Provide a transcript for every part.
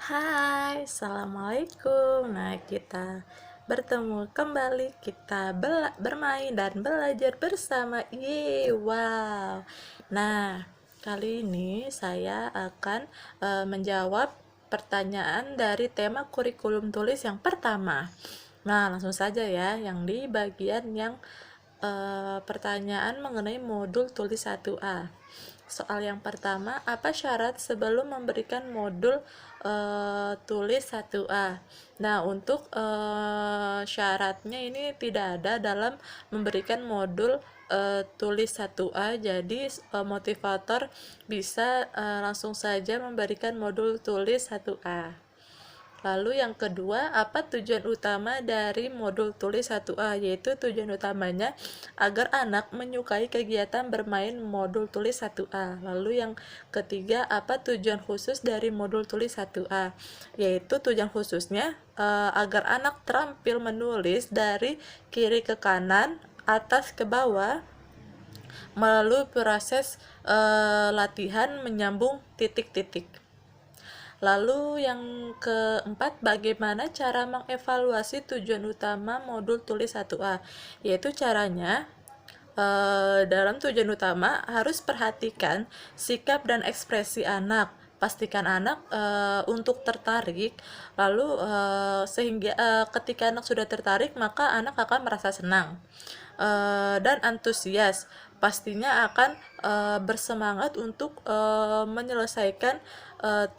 Hai, Assalamualaikum. Nah, kita bertemu kembali, kita bermain dan belajar bersama. Yeay, wow. Nah, kali ini saya akan menjawab pertanyaan dari tema kurikulum tulis yang pertama. Nah, langsung saja ya, yang di bagian yang pertanyaan mengenai modul tulis 1A. Soal yang pertama, apa syarat sebelum memberikan modul tulis 1A? Nah, untuk syaratnya ini tidak ada dalam memberikan modul tulis 1A, jadi motivator bisa langsung saja memberikan modul tulis 1A. Lalu yang kedua, apa tujuan utama dari modul tulis 1A? Yaitu tujuan utamanya agar anak menyukai kegiatan bermain modul tulis 1A. Lalu yang ketiga, apa tujuan khusus dari modul tulis 1A? Yaitu tujuan khususnya agar anak terampil menulis dari kiri ke kanan, atas ke bawah, melalui proses latihan menyambung titik-titik. Lalu yang keempat, bagaimana cara mengevaluasi tujuan utama modul tulis 1A? Yaitu caranya, dalam tujuan utama harus perhatikan sikap dan ekspresi anak. Pastikan anak untuk tertarik, lalu sehingga ketika anak sudah tertarik, maka anak akan merasa senang dan antusias. Pastinya akan bersemangat untuk menyelesaikan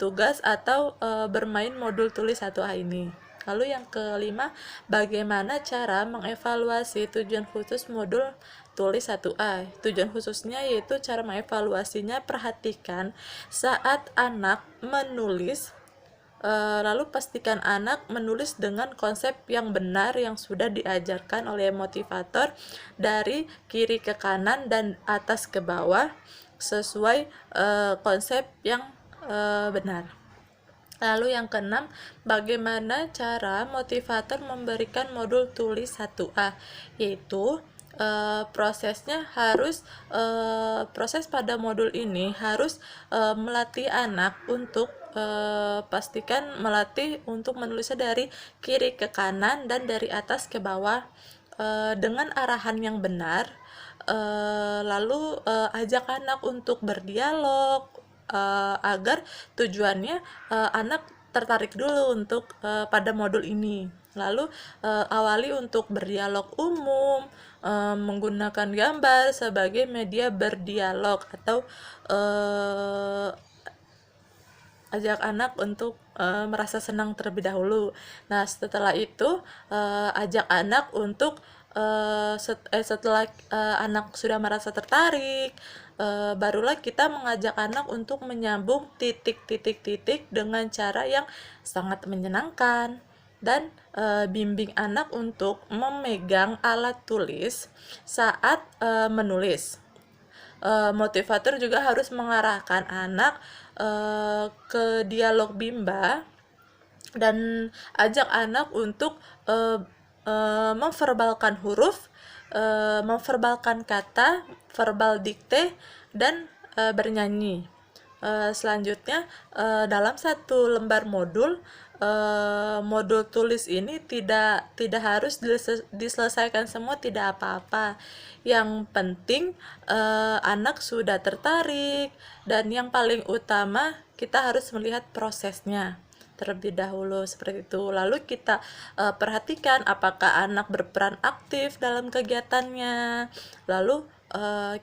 tugas atau bermain modul tulis 1A ini. Lalu yang kelima, bagaimana cara mengevaluasi tujuan khusus modul tulis 1A? Tujuan khususnya yaitu cara mengevaluasinya, perhatikan saat anak menulis, lalu pastikan anak menulis dengan konsep yang benar yang sudah diajarkan oleh motivator dari kiri ke kanan dan atas ke bawah sesuai konsep yang benar. Lalu yang keenam, bagaimana cara motivator memberikan modul tulis 1A? Yaitu prosesnya harus proses pada modul ini harus melatih anak untuk pastikan melatih untuk menulisnya dari kiri ke kanan dan dari atas ke bawah dengan arahan yang benar. Lalu ajak anak untuk berdialog agar tujuannya anak tertarik dulu untuk pada modul ini. Lalu awali untuk berdialog umum, menggunakan gambar sebagai media berdialog, atau ajak anak untuk merasa senang terlebih dahulu. Nah, setelah itu ajak anak untuk setelah anak sudah merasa tertarik, barulah kita mengajak anak untuk menyambung titik-titik-titik dengan cara yang sangat menyenangkan, dan bimbing anak untuk memegang alat tulis saat menulis. Motivator juga harus mengarahkan anak ke dialog bimba dan ajak anak untuk memverbalkan huruf, memverbalkan kata, verbal dikte, dan bernyanyi. Selanjutnya, dalam satu lembar modul tulis ini tidak harus diselesaikan semua, tidak apa-apa. Yang penting anak sudah tertarik, dan yang paling utama kita harus melihat prosesnya terlebih dahulu, seperti itu. Lalu kita perhatikan apakah anak berperan aktif dalam kegiatannya. Lalu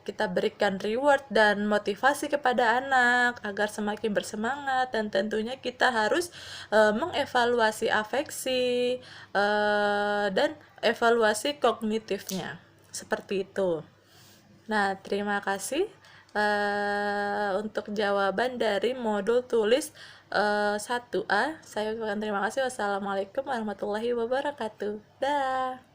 kita berikan reward dan motivasi kepada anak agar semakin bersemangat, dan tentunya kita harus mengevaluasi afeksi dan evaluasi kognitifnya, seperti itu. Nah, terima kasih untuk jawaban dari modul tulis 1A. Saya ucapkan terima kasih. Wassalamualaikum warahmatullahi wabarakatuh. Dah.